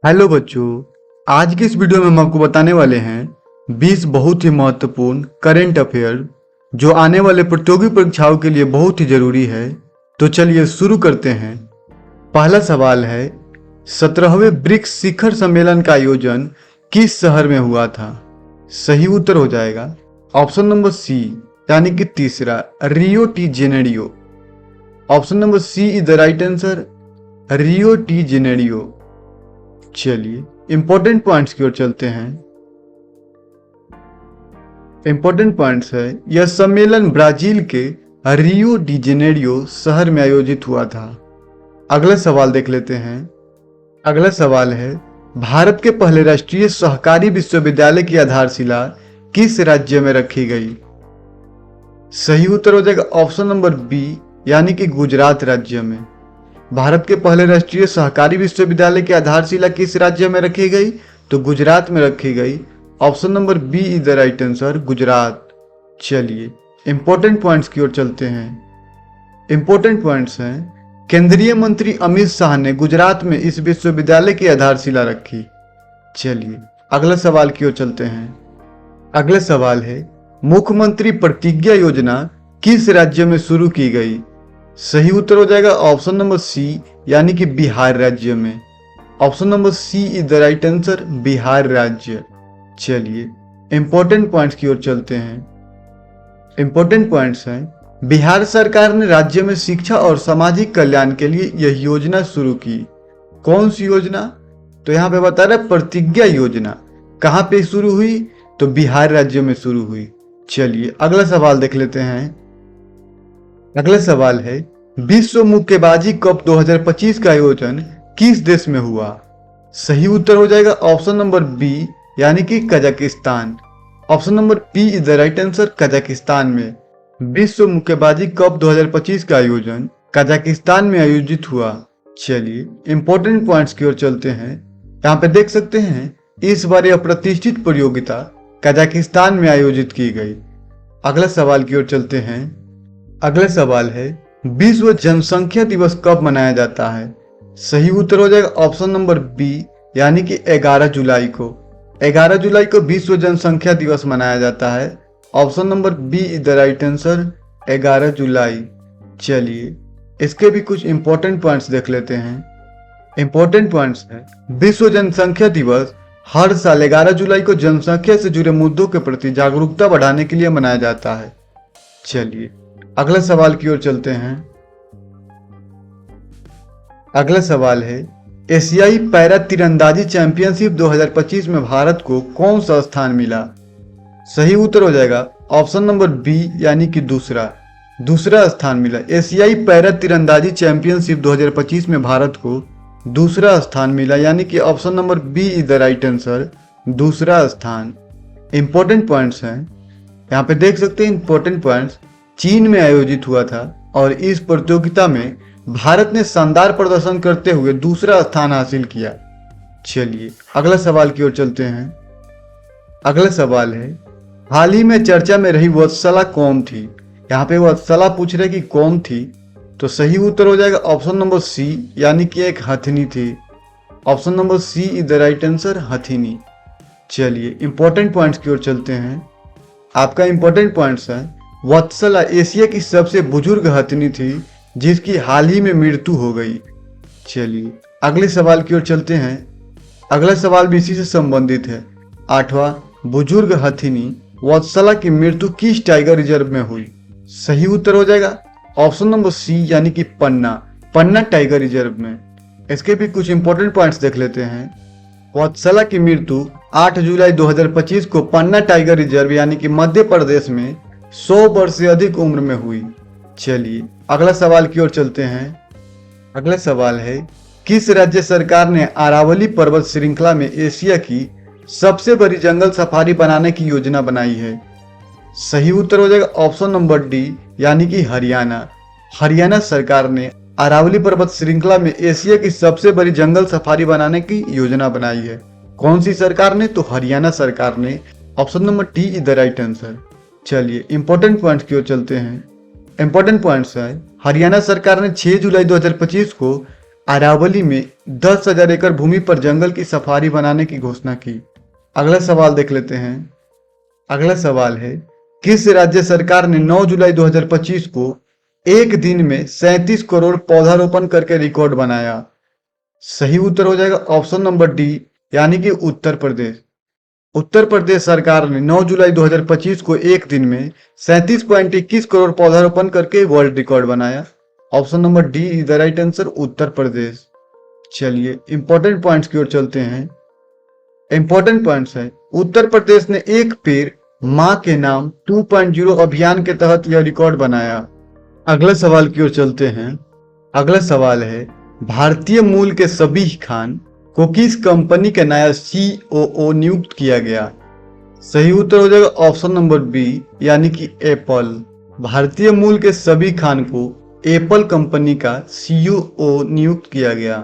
Hello बच्चों, आज की इस वीडियो में हम आपको बताने वाले हैं 20 बहुत ही महत्वपूर्ण करेंट अफेयर जो आने वाले प्रतियोगी परीक्षाओं के लिए बहुत ही जरूरी है। तो चलिए शुरू करते हैं। पहला सवाल है, 17वें ब्रिक्स शिखर सम्मेलन का आयोजन किस शहर में हुआ था? सही उत्तर हो जाएगा ऑप्शन नंबर सी यानी कि तीसरा, Rio de Janeiro. Option number C is the right answer, Rio de Janeiro. चलिए इंपॉर्टेंट पॉइंट्स की ओर चलते हैं। इंपॉर्टेंट पॉइंट्स है, यह सम्मेलन ब्राजील के रियो डी जेनेरियो शहर में आयोजित हुआ था। अगला सवाल देख लेते हैं। अगला सवाल है, भारत के पहले राष्ट्रीय सहकारी विश्वविद्यालय की आधारशिला किस राज्य में रखी गई? सही उत्तर हो जाएगा ऑप्शन नंबर बी यानी कि गुजरात राज्य में। भारत के पहले राष्ट्रीय सहकारी विश्वविद्यालय की आधारशिला किस राज्य में रखी गई? तो गुजरात में रखी गई। Option number b is the right answer, Gujarat. चलिए इंपॉर्टेंट पॉइंट्स की ओर चलते हैं। इंपॉर्टेंट पॉइंट्स हैं, केंद्रीय मंत्री अमित शाह ने गुजरात में इस विश्वविद्यालय की आधारशिला रखी। चलिए अगला सवाल की ओर चलते हैं। अगला सवाल है, मुख्यमंत्री प्रतिज्ञा योजना किस राज्य में शुरू की गई? सही उत्तर हो जाएगा ऑप्शन नंबर सी यानी कि बिहार राज्य में। Option number C is the right answer, Bihar राज्य। चलिए इंपॉर्टेंट पॉइंट्स की ओर चलते हैं। इंपॉर्टेंट पॉइंट्स हैं, बिहार सरकार ने राज्य में शिक्षा और सामाजिक कल्याण के लिए यह योजना शुरू की। कौन सी योजना? तो यहाँ पे बता रहा है प्रतिज्ञा योजना। कहाँ पे शुरू हुई? तो बिहार राज्य में शुरू हुई। चलिए अगला सवाल देख लेते हैं। अगला सवाल है, विश्व मुक्केबाजी कप 2025 का आयोजन किस देश में हुआ? सही उत्तर हो जाएगा ऑप्शन नंबर बी यानी कि Kazakhstan. Option number b is the right answer, Kazakhstan में। विश्व मुक्केबाजी कप 2025 का आयोजन कजाकिस्तान में आयोजित हुआ। चलिए इंपॉर्टेंट पॉइंट्स की ओर चलते हैं। यहाँ पे देख सकते हैं इस बार यह प्रतिष्ठित प्रतियोगिता कजाकिस्तान में आयोजित की गई। अगला सवाल की ओर चलते हैं। अगला सवाल है, विश्व जनसंख्या दिवस कब मनाया जाता है? सही उत्तर हो जाएगा ऑप्शन नंबर बी यानी कि 11 जुलाई को। 11 जुलाई को विश्व जनसंख्या दिवस मनाया जाता है। Option number b is the right answer, 11 जुलाई। चलिए इसके भी कुछ इंपॉर्टेंट पॉइंट्स देख लेते हैं। इंपॉर्टेंट पॉइंट्स है, विश्व जनसंख्या दिवस हर साल 11 जुलाई को जनसंख्या से जुड़े मुद्दों के प्रति जागरूकता बढ़ाने के लिए मनाया जाता है। चलिए अगला सवाल की ओर चलते हैं। अगला सवाल है, एशियाई पैरा तीरंदाजी चैंपियनशिप 2025 में भारत को कौन सा स्थान मिला? सही उत्तर हो जाएगा ऑप्शन नंबर बी यानी कि दूसरा स्थान मिला। एशियाई पैरा तीरंदाजी चैंपियनशिप 2025 में भारत को दूसरा स्थान मिला, यानी कि option number b is the right answer, दूसरा स्थान। इंपॉर्टेंट पॉइंट्स हैं, यहाँ पे देख सकते हैं इंपॉर्टेंट पॉइंट्स। चीन में आयोजित हुआ था और इस प्रतियोगिता में भारत ने शानदार प्रदर्शन करते हुए दूसरा स्थान हासिल किया। चलिए अगला सवाल की ओर चलते हैं। अगला सवाल है, हाल ही में चर्चा में रही वत्सला कौन थी? यहाँ पे वत्सला पूछ रहे कि कौन थी, तो सही उत्तर हो जाएगा ऑप्शन नंबर सी यानी कि एक हथिनी थी। Option number C is the right answer, हथिनी। चलिए इंपॉर्टेंट पॉइंट्स की ओर चलते हैं। आपका इंपॉर्टेंट पॉइंट्स है, वत्सला एशिया की सबसे बुजुर्ग हथिनी थी जिसकी हाल ही में मृत्यु हो गई। चलिए अगले सवाल की ओर चलते हैं। अगला सवाल भी इसी से संबंधित है। 8वां, बुजुर्ग हथिनी वत्सला की मृत्यु किस टाइगर रिजर्व में हुई? सही उत्तर हो जाएगा ऑप्शन नंबर सी यानी कि पन्ना टाइगर रिजर्व में। इसके भी कुछ इंपॉर्टेंट पॉइंट्स देख लेते हैं। वत्सला की मृत्यु 8 जुलाई 2025 को पन्ना टाइगर रिजर्व यानी कि मध्य प्रदेश में 100 वर्ष से अधिक उम्र में हुई। चलिए अगला सवाल की ओर चलते हैं। अगला सवाल है, किस राज्य सरकार ने अरावली पर्वत श्रृंखला में एशिया की सबसे बड़ी जंगल सफारी बनाने की योजना बनाई है? सही उत्तर हो जाएगा ऑप्शन नंबर डी यानी कि हरियाणा सरकार ने अरावली पर्वत श्रृंखला में एशिया की सबसे बड़ी जंगल सफारी बनाने की योजना बनाई है। कौन सी सरकार ने? तो हरियाणा सरकार ने। Option number D is the right answer. चलिए इंपॉर्टेंट पॉइंट्स की ओर चलते हैं। इंपॉर्टेंट पॉइंट्स है, हरियाणा सरकार ने 6 जुलाई 2025 को अरावली में 10,000 एकड़ भूमि पर जंगल की सफारी बनाने की घोषणा की। अगला सवाल देख लेते हैं। अगला सवाल है, किस राज्य सरकार ने 9 जुलाई 2025 को एक दिन में 37 करोड़ पौधारोपण करके रिकॉर्ड बनाया? सही उत्तर हो जाएगा ऑप्शन नंबर डी, यानी कि उत्तर प्रदेश। उत्तर प्रदेश सरकार ने 9 जुलाई 2025 को एक दिन में 37.21 करोड़ पौधारोपण करके वर्ल्ड रिकॉर्ड बनाया। Option number D is the right answer, Uttar Pradesh. चलिए इंपॉर्टेंट पॉइंट्स की ओर चलते हैं। इंपॉर्टेंट पॉइंट्स है, उत्तर प्रदेश ने एक पेड़ मां के नाम 2.0 अभियान के तहत यह रिकॉर्ड बनाया। अगला सवाल की ओर चलते हैं। अगला सवाल है, भारतीय मूल के सबीह खान को किस कंपनी का नया COO नियुक्त किया गया? सही उत्तर हो जाएगा ऑप्शन नंबर बी, यानी कि एप्पल। भारतीय मूल के सबीह खान को एप्पल कंपनी का COO नियुक्त किया गया।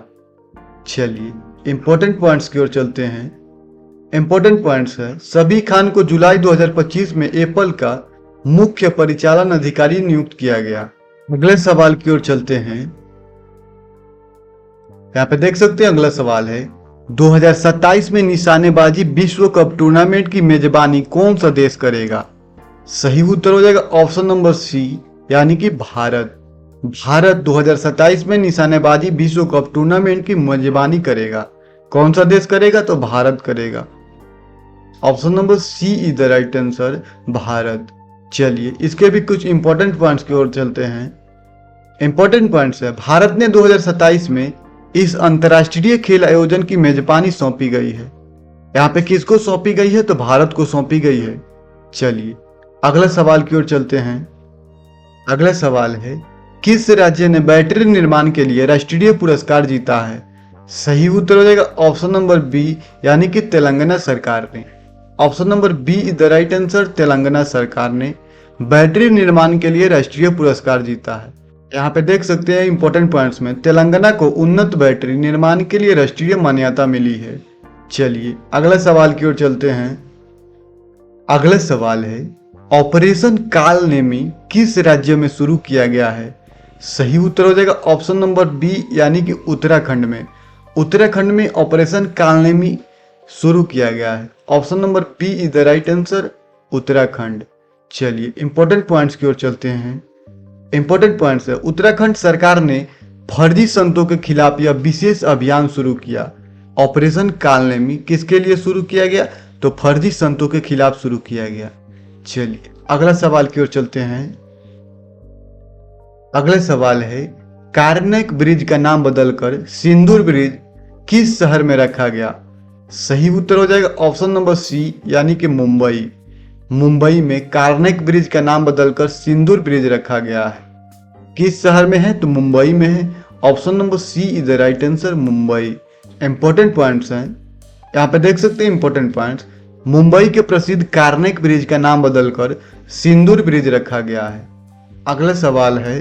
चलिए इंपॉर्टेंट पॉइंट्स की ओर चलते हैं। इंपॉर्टेंट पॉइंट्स है, सबीह खान को जुलाई 2025 में एप्पल का मुख्य परिचालन अधिकारी नियुक्त किया गया। अगले सवाल की ओर चलते हैं। यहाँ पे देख सकते हैं अगला सवाल है, 2027 में निशानेबाजी विश्व कप टूर्नामेंट की मेजबानी कौन सा देश करेगा? सही उत्तर हो जाएगा ऑप्शन नंबर सी, यानी कि भारत। भारत 2027 में निशानेबाजी विश्व कप टूर्नामेंट की मेजबानी करेगा। कौन सा देश करेगा? तो भारत करेगा। Option number C is the right answer, Bharat. चलिए इसके भी कुछ इंपॉर्टेंट पॉइंट्स की ओर चलते हैं। इंपॉर्टेंट पॉइंट्स है, भारत ने 2027 में इस अंतर्राष्ट्रीय खेल आयोजन की मेजबानी सौंपी गई है। यहाँ पे किसको सौंपी गई है? तो भारत को सौंपी गई है। चलिए अगला सवाल की ओर चलते हैं। अगला सवाल है, किस राज्य ने बैटरी निर्माण के लिए राष्ट्रीय पुरस्कार जीता है? सही उत्तर हो जाएगा ऑप्शन नंबर बी, यानी कि तेलंगाना सरकार ने। Option number b is the right answer, Telangana सरकार ने बैटरी निर्माण के लिए राष्ट्रीय पुरस्कार जीता है। यहाँ पे देख सकते हैं इंपॉर्टेंट पॉइंट्स में, तेलंगाना को उन्नत बैटरी निर्माण के लिए राष्ट्रीय मान्यता मिली है। चलिए अगला सवाल की ओर चलते हैं। अगला सवाल है, ऑपरेशन कालनेमी किस राज्य में शुरू किया गया है? सही उत्तर हो जाएगा ऑप्शन नंबर बी, यानी कि उत्तराखंड में। उत्तराखंड में ऑपरेशन कालनेमी शुरू किया गया है। Option number b is the right answer, Uttarakhand. चलिए इंपॉर्टेंट पॉइंट्स की ओर चलते हैं। इंपॉर्टेंट पॉइंट्स है, उत्तराखंड सरकार ने फर्जी संतों के खिलाफ यह विशेष अभियान शुरू किया। ऑपरेशन कालनेमी किसके लिए शुरू किया गया? तो फर्जी संतों के खिलाफ शुरू किया गया। चलिए अगला सवाल की ओर चलते हैं। अगला सवाल है, कार्नेक ब्रिज का नाम बदलकर सिंदूर ब्रिज किस शहर में रखा गया? सही उत्तर हो जाएगा ऑप्शन नंबर सी, यानी कि मुंबई। मुंबई में कार्नेक ब्रिज का नाम बदलकर सिंदूर ब्रिज रखा गया है। किस शहर में है? तो मुंबई में है। Option number C is the right answer, Mumbai. Important points हैं, यहाँ पे देख सकते हैं इंपॉर्टेंट पॉइंट्स। मुंबई के प्रसिद्ध कार्नेक ब्रिज का नाम बदलकर सिंदूर ब्रिज रखा गया है। अगला सवाल है,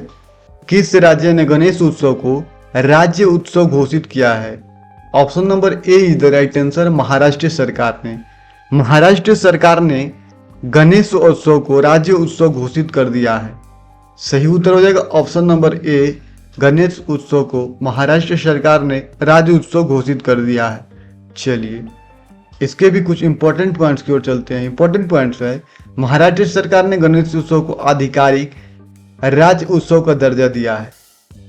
किस राज्य ने गणेश उत्सव को राज्य उत्सव घोषित किया है? Option number A is the right answer, Maharashtra सरकार ने। महाराष्ट्र सरकार ने गणेश उत्सव को राज्य उत्सव घोषित कर दिया है। सही उत्तर हो जाएगा ऑप्शन नंबर ए, गणेश उत्सव को महाराष्ट्र सरकार ने राज्य उत्सव घोषित कर दिया है। चलिए इसके भी कुछ इंपॉर्टेंट पॉइंट्स की ओर चलते हैं। इंपॉर्टेंट पॉइंट्स है, महाराष्ट्र सरकार ने गणेश उत्सव को आधिकारिक राज्य उत्सव का दर्जा दिया है।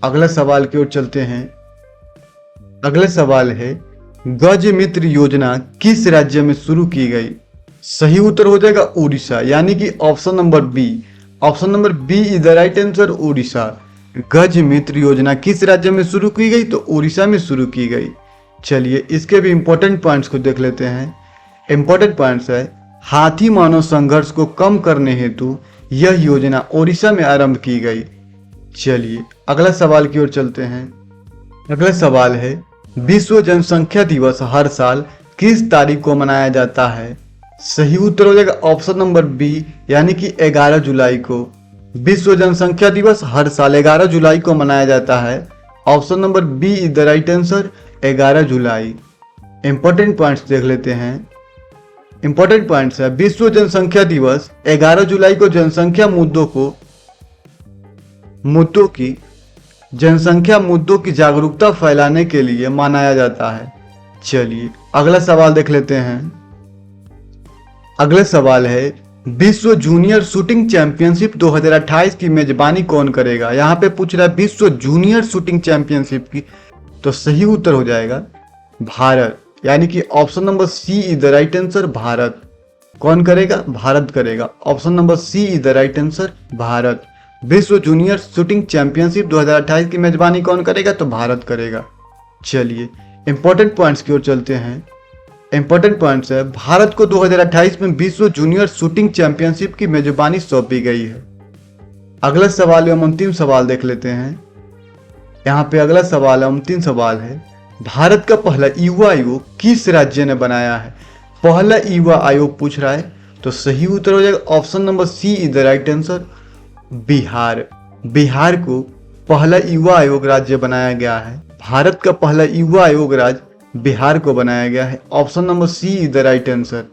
अगला सवाल की ओर चलते हैं। अगला सवाल है, गज मित्र योजना किस राज्य में शुरू की गई? सही उत्तर हो जाएगा उड़ीसा, यानी कि option number b. Option number b is the right answer, Orissa. Gaj Mitra योजना किस राज्य में शुरू की गई? तो उड़ीसा में शुरू की गई। चलिए इसके भी इंपॉर्टेंट पॉइंट्स को देख लेते हैं। इंपॉर्टेंट पॉइंट्स है, हाथी मानव संघर्ष को कम करने हेतु यह योजना उड़ीसा में आरंभ की गई। चलिए अगला सवाल की ओर चलते हैं। अगला सवाल है, विश्व जनसंख्या दिवस हर साल किस तारीख को मनाया जाता है? सही उत्तर हो जाएगा ऑप्शन नंबर बी, यानी कि 11 जुलाई को। विश्व जनसंख्या दिवस हर साल 11 जुलाई को मनाया जाता है। Option number b is the right answer, 11 जुलाई। इंपॉर्टेंट पॉइंट्स देख लेते हैं। इंपॉर्टेंट पॉइंट्स है, विश्व जनसंख्या दिवस 11 जुलाई को जनसंख्या मुद्दों की जनसंख्या मुद्दों की जागरूकता फैलाने के लिए मनाया जाता है। चलिए अगला सवाल देख लेते हैं। अगला सवाल है, विश्व जूनियर शूटिंग चैंपियनशिप 2028 की मेजबानी कौन करेगा। यहाँ पे पूछ रहा है विश्व जूनियर शूटिंग चैंपियनशिप की, तो सही उत्तर हो जाएगा भारत, यानी कि option number C is the right answer, Bharat. कौन करेगा? भारत करेगा। Option number C is the right answer, Bharat. विश्व जूनियर शूटिंग चैंपियनशिप 2028 की मेजबानी कौन करेगा? तो भारत करेगा। चलिए इंपॉर्टेंट पॉइंट्स की ओर चलते हैं। इंपॉर्टेंट पॉइंट्स है, भारत को 2028 में विश्व जूनियर शूटिंग चैंपियनशिप की मेजबानी सौंपी गई है। अगला सवाल एवं अंतिम सवाल देख लेते हैं। यहाँ पे अगला सवाल अंतिम सवाल है, भारत का पहला युवा आयोग किस राज्य ने बनाया है। पहला युवा आयोग पूछ रहा है, तो सही उत्तर हो जाएगा option number C is the right answer, Bihar. Bihar को पहला युवा आयोग राज्य बनाया गया है। भारत का पहला युवा आयोग राज्य बिहार को बनाया गया है। Option number C is the right answer.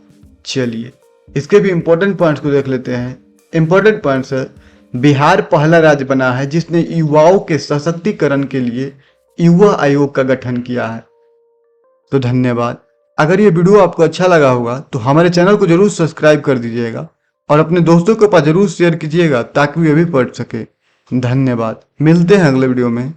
चलिए इसके भी इंपॉर्टेंट पॉइंट्स को देख लेते हैं। इंपॉर्टेंट पॉइंट्स है, बिहार पहला राज्य बना है जिसने युवाओं के सशक्तिकरण के लिए युवा आयोग का गठन किया है। तो धन्यवाद। अगर ये वीडियो आपको अच्छा लगा होगा तो हमारे चैनल को जरूर सब्सक्राइब कर दीजिएगा और अपने दोस्तों के पास जरूर शेयर कीजिएगा ताकि वे भी पढ़ सके। धन्यवाद। मिलते हैं अगले वीडियो में।